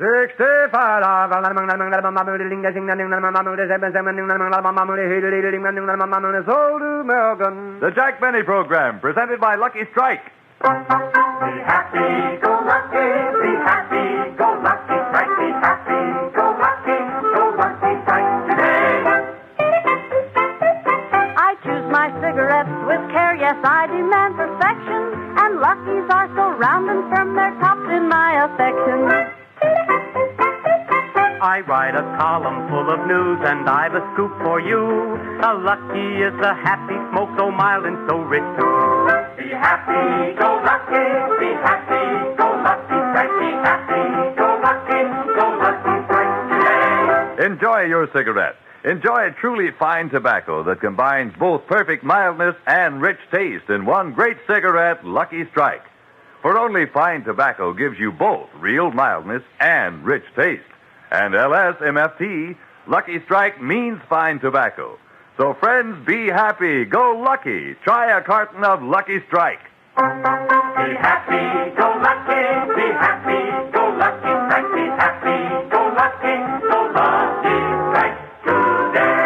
The Jack Benny Program, presented by Lucky Strike. Be happy, go lucky, be happy, go lucky, strike, be happy, go lucky, strike today. I choose my cigarettes with care, yes, I demand perfection, and Luckies are so round and firm, they're topped in my affection. I write a column full of news, and I've a scoop for you. A Lucky is a happy smoke, so mild and so rich too. Be happy, go lucky, be happy, go lucky, strike, be happy, go lucky, strike today. Enjoy your cigarette. Enjoy truly fine tobacco that combines both perfect mildness and rich taste in one great cigarette, Lucky Strike. For only fine tobacco gives you both real mildness and rich taste. And LSMFT, Lucky Strike means fine tobacco. So friends, be happy, go lucky. Try a carton of Lucky Strike. Be happy, go lucky, be happy, go lucky, strike, be happy, go lucky, strike today.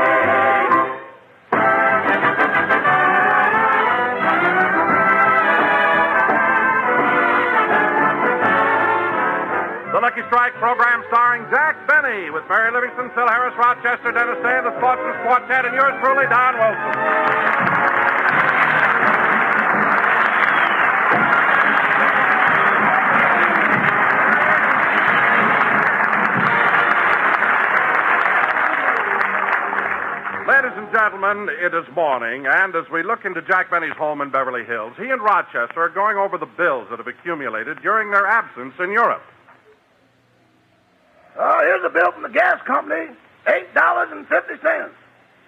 The Lucky Strike program starring Jack Benny with Mary Livingston, Phil Harris, Rochester, Dennis Day, the Sportsman's Quartet, and yours truly, Don Wilson. Ladies and gentlemen, it is morning, and as we look into Jack Benny's home in Beverly Hills, he and Rochester are going over the bills that have accumulated during their absence in Europe. Oh, here's a bill from the gas company, $8.50.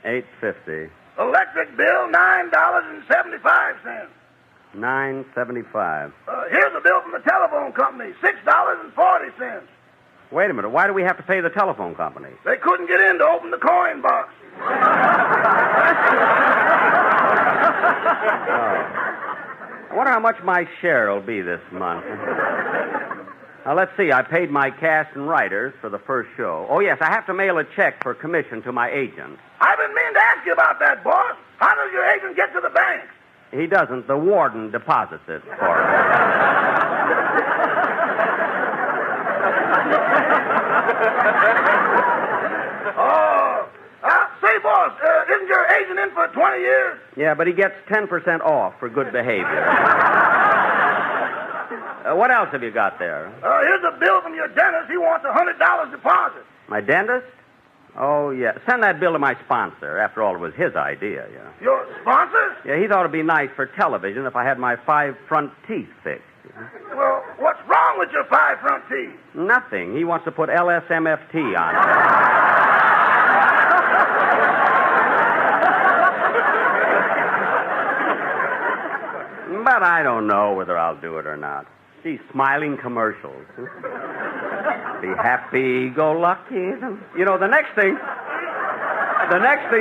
$8.50. Electric bill, $9.75. $9.75. Here's a bill from the telephone company, $6.40. Wait a minute. Why do we have to pay the telephone company? They couldn't get in to open the coin box. Oh. I wonder how much my share will be this month. Now, let's see. I paid my cast and writers for the first show. Oh, yes, I have to mail a check for commission to my agent. I've been meaning to ask you about that, boss. How does your agent get to the bank? He doesn't. The warden deposits it for him. Say, boss, isn't your agent in for 20 years? Yeah, but he gets 10% off for good behavior. What else have you got there? Here's a bill from your dentist. He wants a $100 deposit. My dentist? Oh, yeah. Send that bill to my sponsor. After all, it was his idea, yeah. Your sponsor? Yeah, he thought it'd be nice for television if I had my 5 front teeth fixed. Well, what's wrong with your 5 front teeth? Nothing. He wants to put LSMFT on it. But I don't know whether I'll do it or not. These smiling commercials. Be happy, go lucky. You know, the next thing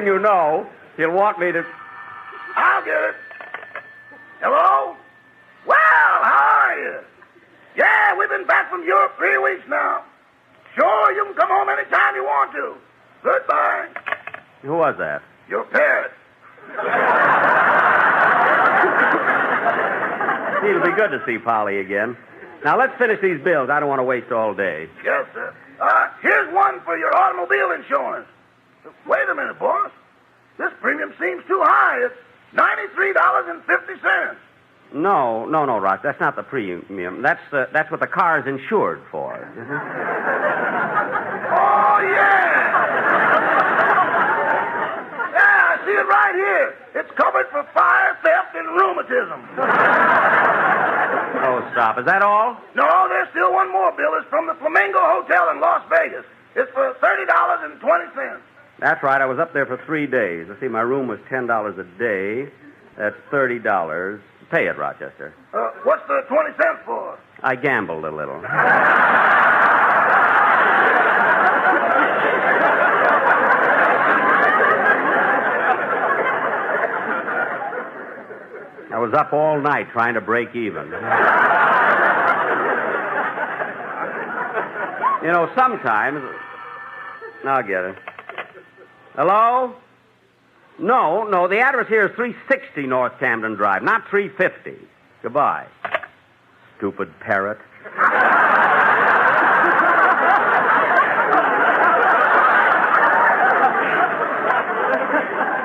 you know, he'll want me to... I'll get it. Hello? Well, how are you? Yeah, we've been back from Europe 3 weeks now. Sure, you can come home anytime you want to. Goodbye. Who was that? Your parrot. It'll be good to see Polly again. Now, let's finish these bills. I don't want to waste all day. Yes, sir. Here's one for your automobile insurance. Wait a minute, boss. This premium seems too high. It's $93.50. No, Rock. That's not the premium. That's what the car is insured for. Oh, yeah. Yeah, I see it right here. It's covered for fire, theft, and rheumatism. Oh, stop. Is that all? No, there's still one more bill. It's from the Flamingo Hotel in Las Vegas. It's for $30.20. That's right. I was up there for 3 days. Let's see, my room was $10 a day. That's $30. Pay it, Rochester. What's the 20 cents for? I gambled a little. I was up all night trying to break even. You know, sometimes... I'll get it. Hello? No, the address here is 360 North Camden Drive, not 350. Goodbye. Stupid parrot.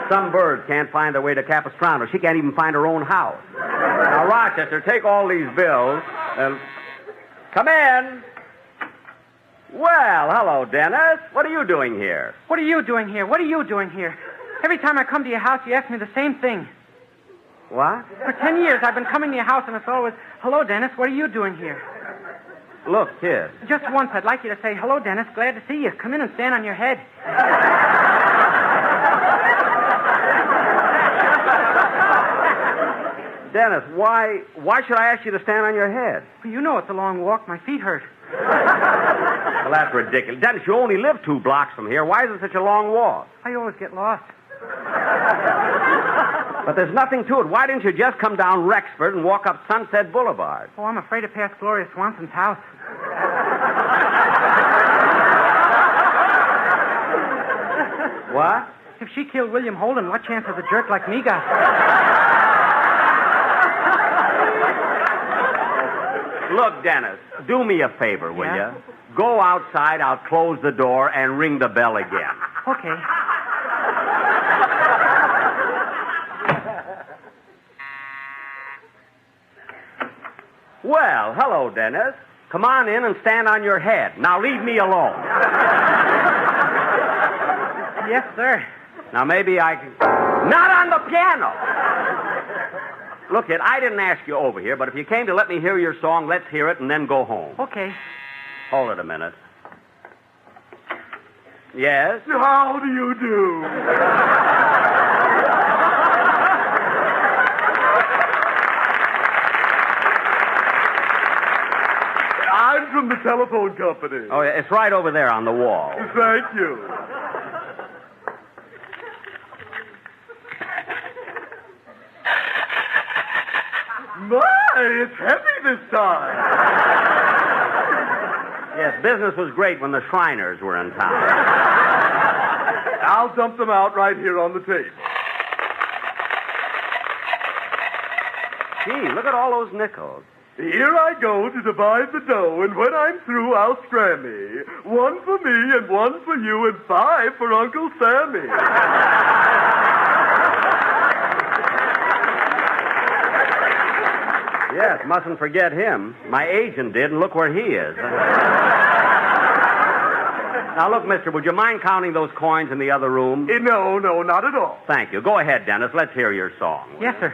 Some birds can't find their way to Capistrano. She can't even find her own house. Now, Rochester, take all these bills and... Come in. Well, hello, Dennis. What are you doing here? What are you doing here? What are you doing here? Every time I come to your house, you ask me the same thing. What? For 10 years, I've been coming to your house, and it's always, hello, Dennis, what are you doing here? Look, kid. Just once, I'd like you to say, hello, Dennis, glad to see you. Come in and stand on your head. Dennis, why should I ask you to stand on your head? Well, you know it's a long walk. My feet hurt. Well, that's ridiculous. Dennis, you only live 2 blocks from here. Why is it such a long walk? I always get lost. But there's nothing to it. Why didn't you just come down Rexford and walk up Sunset Boulevard? Oh, I'm afraid to pass Gloria Swanson's house. What? If she killed William Holden, what chance has a jerk like me got? Look, Dennis, do me a favor, will Yeah? you? Go outside, I'll close the door, and ring the bell again. Okay. Well, hello, Dennis. Come on in and stand on your head. Now leave me alone. Yes, sir. Now maybe I can... Not on the piano! Look, kid, I didn't ask you over here, but if you came to let me hear your song, let's hear it and then go home. Okay. Hold it a minute. Yes? How do you do? I'm from the telephone company. Oh, yeah, it's right over there on the wall. Thank you. My, it's heavy this time. Yes, business was great when the Shriners were in town. I'll dump them out right here on the table. Gee, look at all those nickels. Here I go to divide the dough, and when I'm through, I'll scrammy. 1 for me, and 1 for you, and 5 for Uncle Sammy. Yes, mustn't forget him. My agent did, and look where he is. Now, look, mister, would you mind counting those coins in the other room? No, not at all. Thank you. Go ahead, Dennis. Let's hear your song. Yes, sir.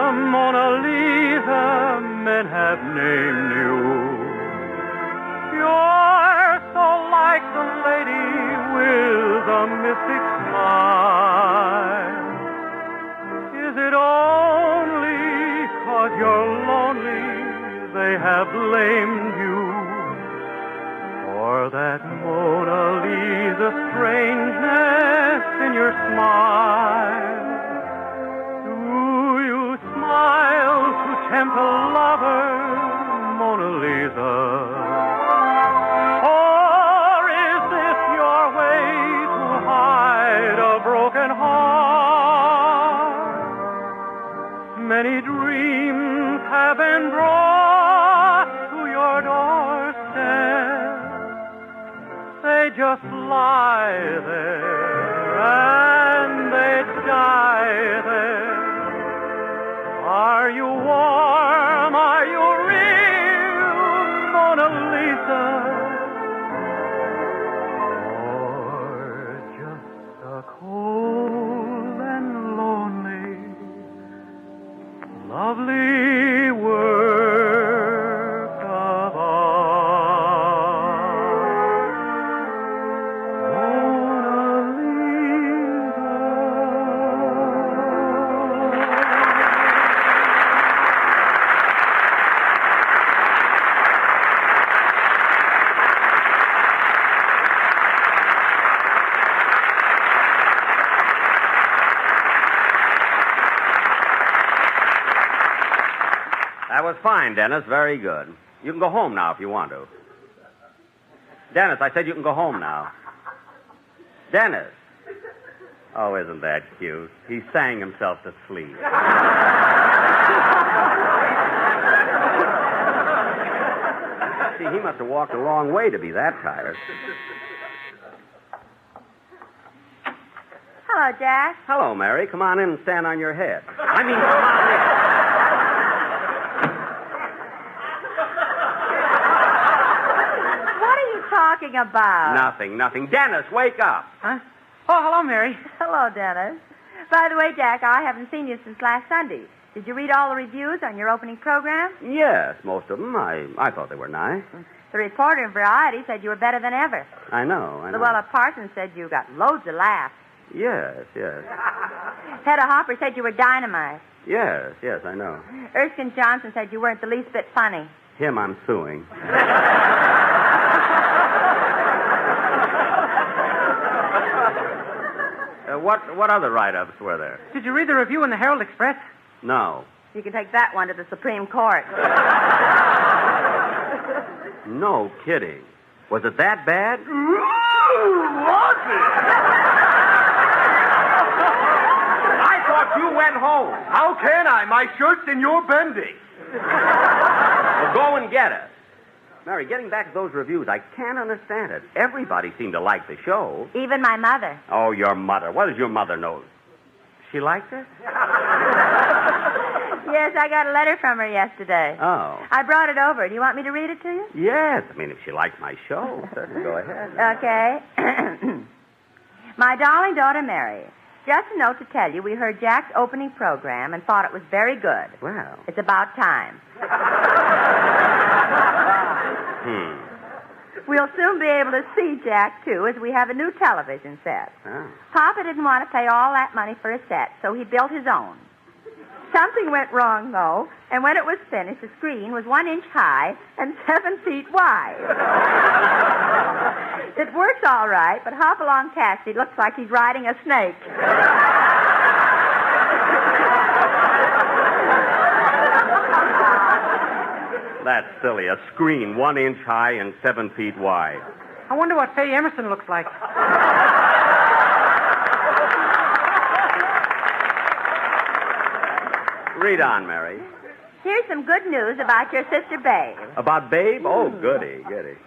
Mona Lisa, men have named you. You're so like the lady with a mystic smile. Is it only 'cause you're lonely they have blamed you? Or that Mona Lisa strangeness in your smile? Smile to tempt a lover, Mona Lisa. Or is this your way to hide a broken heart? Many dreams have been brought to your doorstep. They just lie there and they die there. Are you warm? Are you real, Mona Lisa? Or just a cold and lonely, lovely work of art? Mona was fine, Dennis. Very good. You can go home now if you want to. Dennis, I said you can go home now. Dennis. Oh, isn't that cute? He sang himself to sleep. See, he must have walked a long way to be that tired. Hello, Jack. Hello, Mary. Come on in and stand on your head. I mean, come on in. What are you talking about? Nothing. Dennis, wake up. Huh? Oh, hello, Mary. Hello, Dennis. By the way, Jack, I haven't seen you since last Sunday. Did you read all the reviews on your opening program? Yes, most of them. I thought they were nice. The reporter in Variety said you were better than ever. I know. Luella Parsons said you got loads of laughs. Yes. Hedda Hopper said you were dynamite. Yes, I know. Erskine Johnson said you weren't the least bit funny. Him I'm suing. What other write-ups were there? Did you read the review in the Herald Express? No. You can take that one to the Supreme Court. No kidding. Was it that bad? I thought you went home. How can I? My shirt's in your bending. Well, go and get it. Mary, getting back to those reviews, I can't understand it. Everybody seemed to like the show. Even my mother. Oh, your mother. What does your mother know? She liked it? Yes, I got a letter from her yesterday. Oh. I brought it over. Do you want me to read it to you? Yes. I mean, if she liked my show, certainly go ahead. Okay. My darling daughter, Mary. Just a note to tell you, we heard Jack's opening program and thought it was very good. Well. It's about time. We'll soon be able to see Jack, too, as we have a new television set. Oh. Papa didn't want to pay all that money for a set, so he built his own. Something went wrong, though, and when it was finished, the screen was 1 inch high and 7 feet wide. It works all right, but Hopalong Cassidy looks like he's riding a snake. That's silly. A screen 1 inch high and 7 feet wide. I wonder what Faye Emerson looks like. Read on, Mary. Here's some good news about your sister, Babe. About Babe? Oh, goody.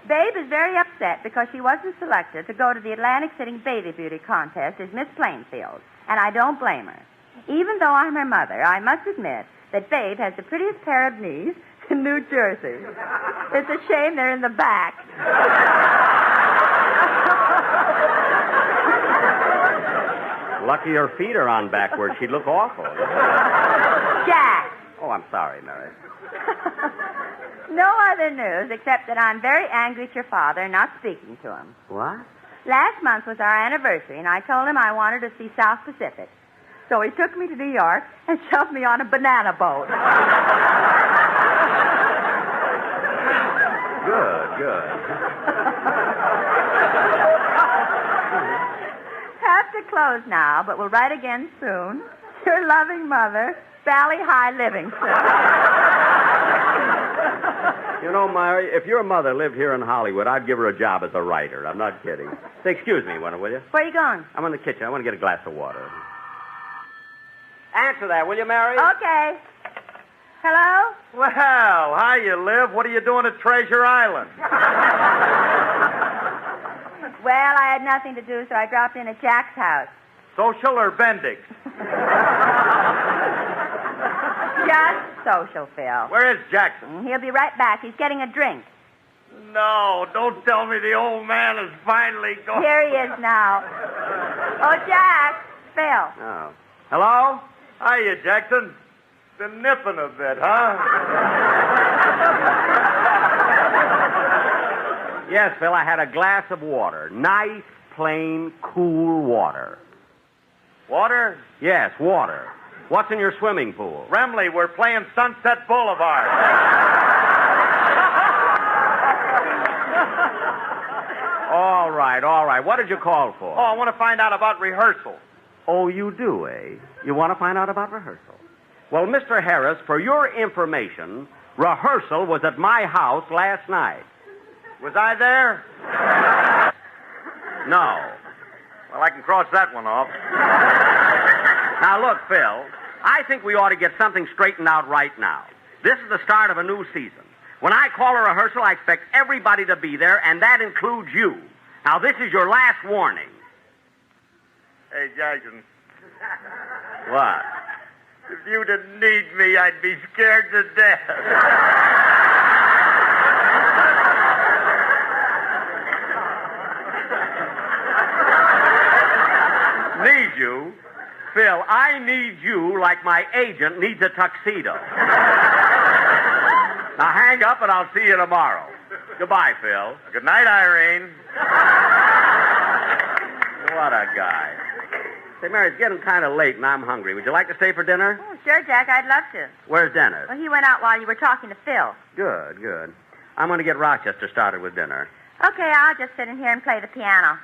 Babe is very upset because she wasn't selected to go to the Atlantic City Baby Beauty Contest as Miss Plainfield, and I don't blame her. Even though I'm her mother, I must admit that Babe has the prettiest pair of knees in New Jersey. It's a shame they're in the back. Lucky her feet are on backwards. She'd look awful. Jack. Oh, I'm sorry, Mary. No other news except that I'm very angry at your father and not speaking to him. What? Last month was our anniversary, and I told him I wanted to see South Pacific. So he took me to New York and shoved me on a banana boat. Good. Have to close now, but we'll write again soon. Your loving mother, Valley High Livingston. You know, Mary, if your mother lived here in Hollywood, I'd give her a job as a writer. I'm not kidding. Say, excuse me, will you? Where are you going? I'm in the kitchen. I want to get a glass of water. Answer that, will you, Mary? Okay. Hello? Well, how you live? What are you doing at Treasure Island? Well, I had nothing to do, so I dropped in at Jack's house. Social or Bendix? Just social, Phil. Where is Jackson? He'll be right back. He's getting a drink. No, don't tell me the old man is finally going. Here he is now. Oh, Jack. Phil. Oh. Hello? Hiya, Jackson. Been nipping a bit, huh? Yes, Phil, I had a glass of water. Nice, plain, cool water. Water? Yes, water. What's in your swimming pool? Remley, we're playing Sunset Boulevard. All right. What did you call for? Oh, I want to find out about rehearsal. Oh, you do, eh? You want to find out about rehearsal? Well, Mr. Harris, for your information, Rehearsal was at my house last night. Was I there? No. Well, I can cross that one off. Now, look, Phil, I think we ought to get something straightened out right now. This is the start of a new season. When I call a rehearsal, I expect everybody to be there, and that includes you. Now, this is your last warning. Hey, Jackson, What? if you didn't need me, I'd be scared to death. Need you? Phil, I need you like my agent needs a tuxedo. Now hang up and I'll see you tomorrow. Goodbye, Phil. Good night, Irene. What a guy. Say, Mary, it's getting kind of late and I'm hungry. Would you like to stay for dinner? Oh, sure, Jack, I'd love to. Where's Dennis? Well, he went out while you were talking to Phil. Good, good. I'm going to get Rochester started with dinner. Okay, I'll just sit in here and play the piano.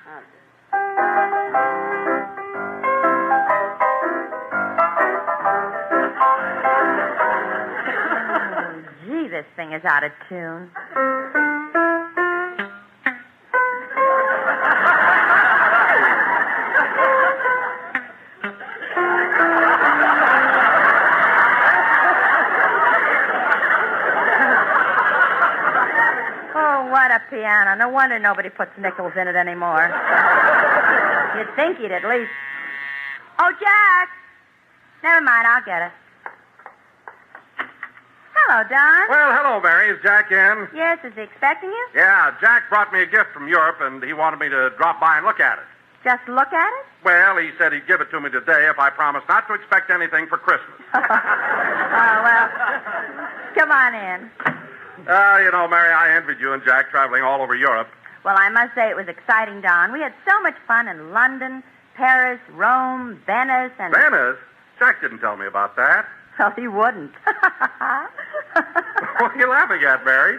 Oh, gee, this thing is out of tune. Oh, what a piano. No wonder nobody puts nickels in it anymore. You'd think he'd at least... Oh, Jack! Never mind, I'll get it. Hello, Don. Well, hello, Mary. Is Jack in? Yes, is he expecting you? Yeah, Jack brought me a gift from Europe, and he wanted me to drop by and look at it. Just look at it? Well, he said he'd give it to me today if I promised not to expect anything for Christmas. Oh, well, come on in. You know, Mary, I envied you and Jack traveling all over Europe. Well, I must say it was exciting, Don. We had so much fun in London, Paris, Rome, Venice, and... Venice? Jack didn't tell me about that. Well, he wouldn't. What are you laughing at, Mary?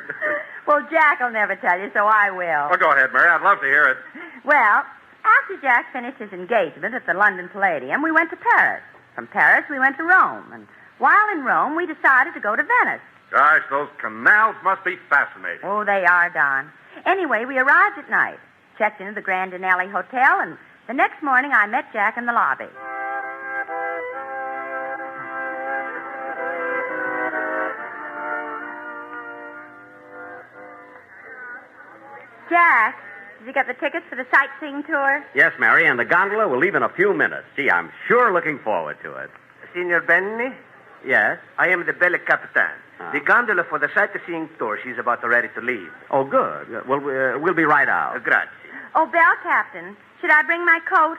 Well, Jack will never tell you, so I will. Well, go ahead, Mary. I'd love to hear it. Well, after Jack finished his engagement at the London Palladium, we went to Paris. From Paris, we went to Rome. And while in Rome, we decided to go to Venice. Gosh, those canals must be fascinating. Oh, they are, Don. Anyway, we arrived at night, checked into the Grand Denali Hotel, and the next morning I met Jack in the lobby. Jack, did you get the tickets for the sightseeing tour? Yes, Mary, and the gondola will leave in a few minutes. Gee, I'm sure looking forward to it. Signor Benny, Yes? I am the Belle Capitan. Ah. The gondola for the sightseeing tour. She's about ready to leave. Oh, good. Well, we'll be right out. Grazie. Oh, bell captain, should I bring my coat?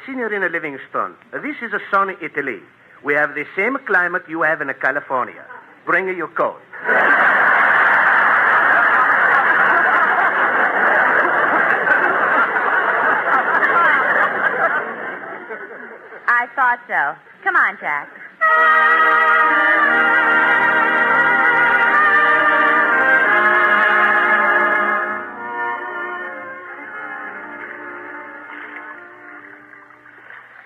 Signorina Livingstone, this is a sunny Italy. We have the same climate you have in California. Bring your coat. I thought so. Come on, Jack.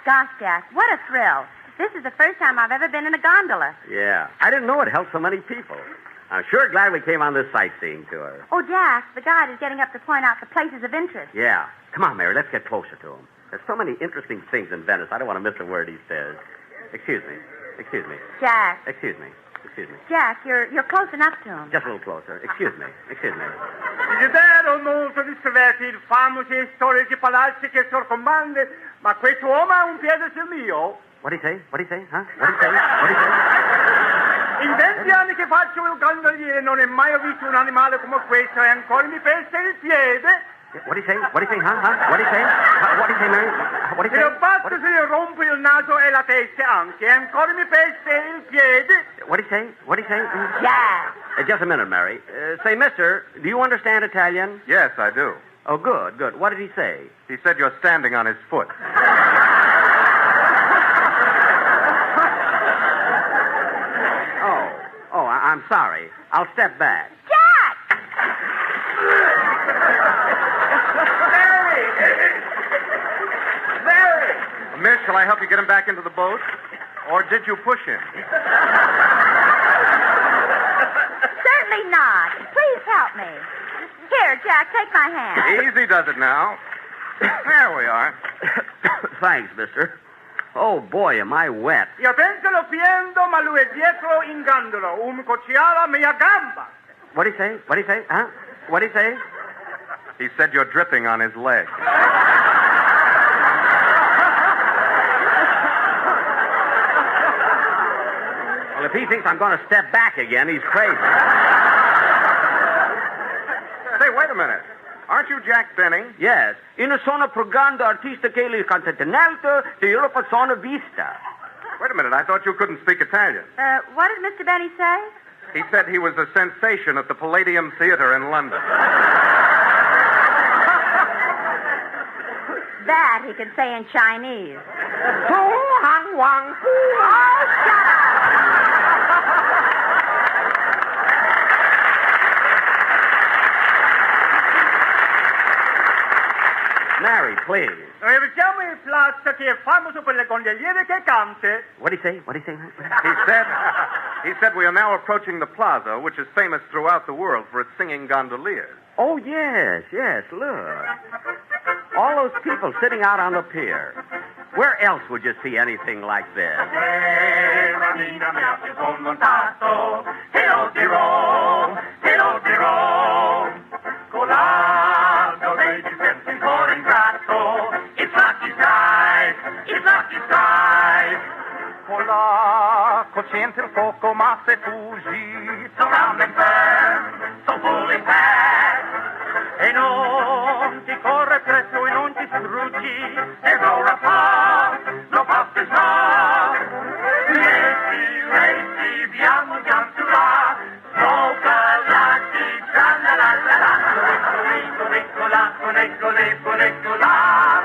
Gosh, Jack, what a thrill. This is the first time I've ever been in a gondola. Yeah. I didn't know it helped so many people. I'm sure glad we came on this sightseeing tour. Oh, Jack, the guide is getting up to point out the places of interest. Yeah. Come on, Mary, let's get closer to him. There's so many interesting things in Venice. I don't want to miss a word he says. Excuse me. Excuse me. Jack. Excuse me. Excuse me. Jack, you're close enough to him. Just a little closer. Excuse me. Excuse me. Desidero molto di i famosi storici palazzi che sorcombande, ma questo uomo ha un piede sul mio. What'd he say? What'd he say? Huh? What'd he say? What'd he say? In 20 anni che faccio il gondoliere non ho mai visto un animale come questo e ancora mi pesa il piede. What'd he say? What'd he say? Huh? What'd he say? What'd he say, Mary? What'd he Se say? lo batto se io rompo il naso e la testa anche, e ancora mi pesa il piede. What'd he say? What'd he say? Jack. Just a minute, Mary. Say, mister, do you understand Italian? Yes, I do. Oh, good, good. What did he say? He said you're standing on his foot. Oh, I'm sorry. I'll step back. Jack! Miss, shall I help you get him back into the boat? Or did you push him? I'm not. Please help me. Here, Jack, take my hand. Easy does it now. There we are. Thanks, mister. Oh, boy, am I wet. Io penso lo fiendo, ma lui è dietro in gondola. Cocciala mia gamba. What'd he say? What'd he say? Huh? What'd he say? He said you're dripping on his leg. Well, if he thinks I'm going to step back again, he's crazy. Say, wait a minute. Aren't you Jack Benny? Yes. In sono pregando artista che il continente di Europa sono vista. Wait a minute. I thought you couldn't speak Italian. What did Mr. Benny say? He said he was a sensation at the Palladium Theater in London. That he can say in Chinese. Oh, shut up! Mary, please. Rivediamo il Plaza che è famoso per le gondoliere che cante. What'd he say? What'd he say? He said we are now approaching the plaza, which is famous throughout the world for its singing gondoliers. Oh, yes, look. All those people sitting out on the pier. Where else would you see anything like this? Cosciente il fuoco, ma se fuggi, surround and burn, so fully packed. E non ti corre presto e non ti struggi, there's no rapport, no pastors no. Racy, biamo giantura, smokalati, tra-la-la-la-la. Nicola,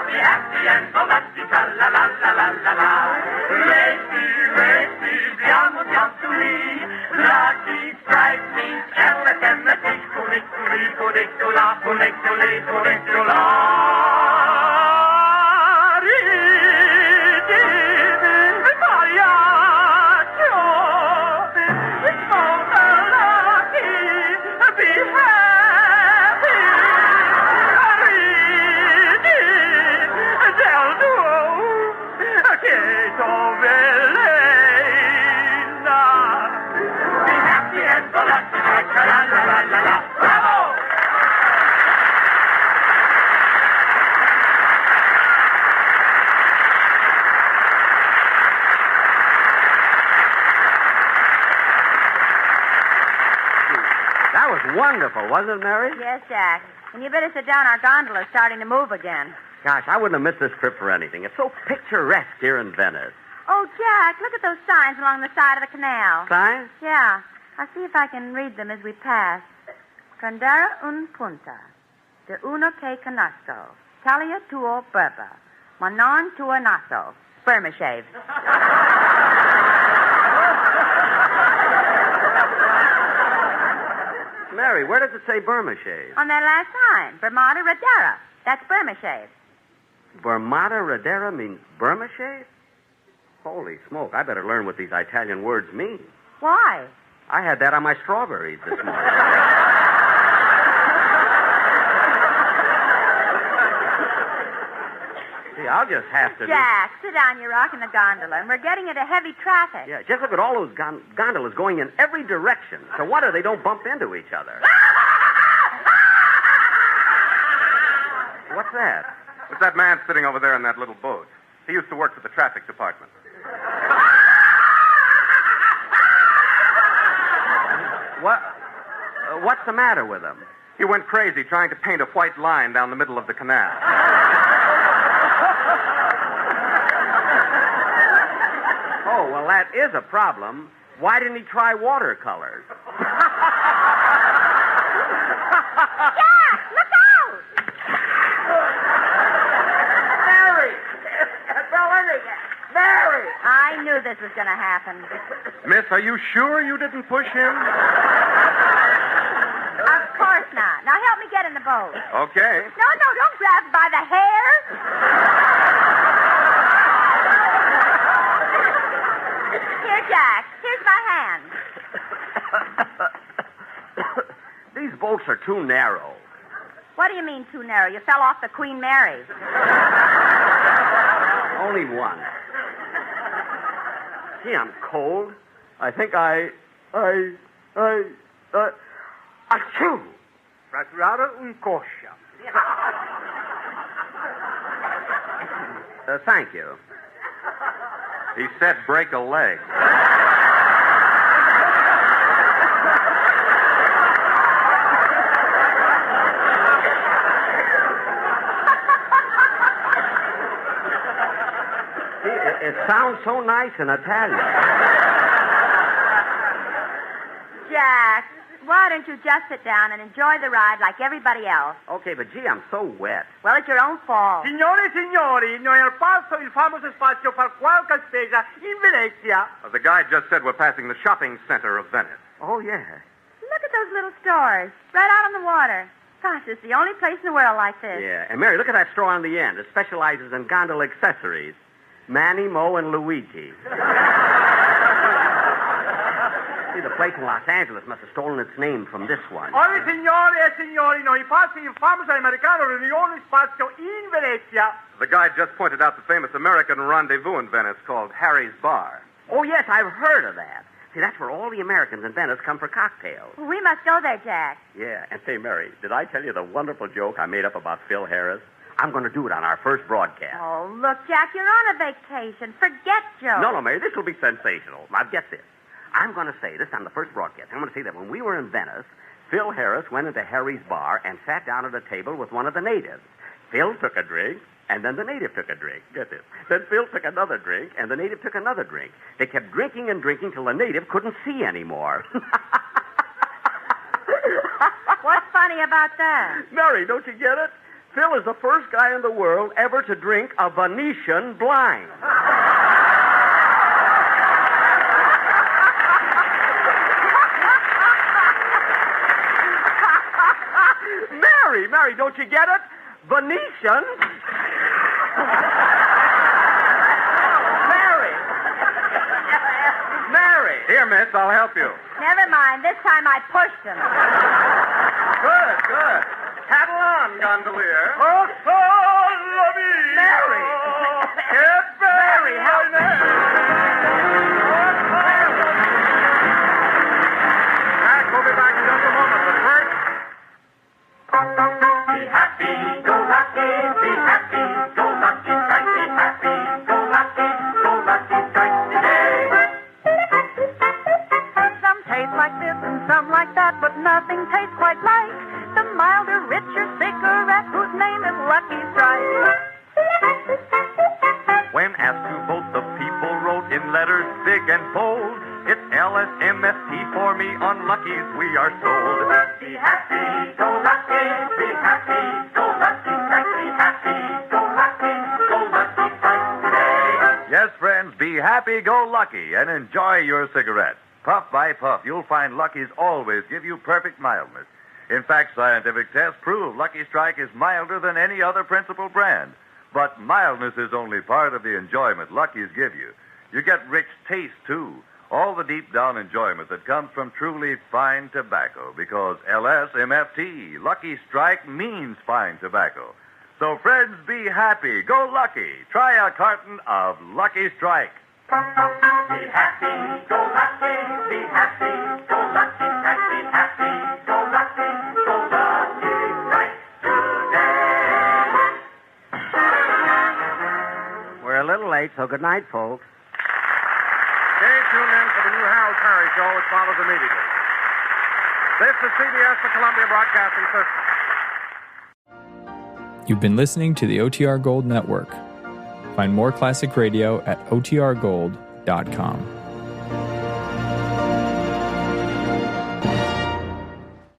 be happy and so lucky, tra-la-la-la-la-la. Racy, biamo gianturi, lucky strike means elegant, cunicola. That was wonderful, wasn't it, Mary? Yes, Jack. And you better sit down. Our gondola's starting to move again. Gosh, I wouldn't have missed this trip for anything. It's so picturesque here in Venice. Oh, Jack, look at those signs along the side of the canal. Signs? Yeah. I'll see if I can read them as we pass. Prendere un punta. De uno che canasto. Talia tuo berba. Ma non tuo naso. Sperma shave. Mary, where does it say Burma shave? On that last sign. Bermuda Radera. That's Burma shave. Burmata Radera means Burma shave? Holy smoke, I better learn what these Italian words mean. Why? I had that on my strawberries this morning. See, I'll just have to... Jack, sit down. You're rocking the gondola, and we're getting into heavy traffic. Yeah, just look at all those gondolas going in every direction. So wonder they don't bump into each other. What's that? It's that man sitting over there in that little boat. He used to work for the traffic department. What's the matter with him? He went crazy trying to paint a white line down the middle of the canal. Oh, well, that is a problem. Why didn't he try watercolors? Jack, look out! Mary! Mary! I knew this was going to happen. Miss, are you sure you didn't push him? Of course not. Now help me get in the boat. Okay. No, don't grab by the hair. Here, Jack. Here's my hand. these bolts are too narrow. What do you mean too narrow? You fell off the Queen Mary. Only one. Gee, I'm cold. I think achoo. Fracturare un coscia. Thank you. He said break a leg. It sounds so nice in Italian. Jack, why don't you just sit down and enjoy the ride like everybody else? Okay, but gee, I'm so wet. Well, it's your own fault. Signore e signori, noi al passo il famoso spazio per qualche spesa in Venezia. The guy just said we're passing the shopping center of Venice. Oh, yeah. Look at those little stores right out on the water. Gosh, it's the only place in the world like this. Yeah, and Mary, look at that store on the end. It specializes in gondola accessories. Manny, Mo, and Luigi. See, the place in Los Angeles must have stolen its name from this one. Ora, signore e signori, noi passi il famoso americano riunione spazio in Venezia. The guy just pointed out the famous American rendezvous in Venice called Harry's Bar. Oh, yes, I've heard of that. See, that's where all the Americans in Venice come for cocktails. We must go there, Jack. Yeah, and say, Mary, did I tell you the wonderful joke I made up about Phil Harris? I'm going to do it on our first broadcast. Oh, look, Jack, you're on a vacation. Forget Joe. No, Mary, this will be sensational. Now, get this. I'm going to say this on the first broadcast. I'm going to say that when we were in Venice, Phil Harris went into Harry's bar and sat down at a table with one of the natives. Phil took a drink, and then the native took a drink. Get this. Then Phil took another drink, and the native took another drink. They kept drinking and drinking till the native couldn't see anymore. What's funny about that? Mary, don't you get it? Phil is the first guy in the world ever to drink a Venetian blind. Mary, don't you get it? Venetian. Mary. Here, miss, I'll help you. Never mind. This time I pushed him. Good. Paddle on, gondolier. Oh, solo mio. Mary. Mary, help me. Jack, we'll be back in just a moment, but first... Be happy, go lucky, be happy, go lucky, strike, be happy, go lucky strike today. Some taste like this and some like that, but nothing tastes quite like the milder, richer cigarette whose name is Lucky Strike. When asked to vote, the people wrote in letters big and bold, it's LSMFT for me, on Lucky's we are sold. Be happy, go lucky, be happy, go lucky strike, be happy, go lucky strike today. Yes, friends, be happy, go lucky, and enjoy your cigarette. Puff by puff, you'll find Lucky's always give you perfect mildness. In fact, scientific tests prove Lucky Strike is milder than any other principal brand. But mildness is only part of the enjoyment Lucky's give you. You get rich taste, too. All the deep-down enjoyment that comes from truly fine tobacco, because LSMFT, Lucky Strike, means fine tobacco. So, friends, be happy. Go Lucky. Try a carton of Lucky Strike. Be happy, go lucky, be happy, go lucky strike, be happy, go lucky strike today. We're a little late, so good night, folks. Stay tuned in for the new Harold Perry Show, which follows immediately. This is CBS, the Columbia Broadcasting System. You've been listening to the OTR Gold Network. Find more classic radio at otrgold.com.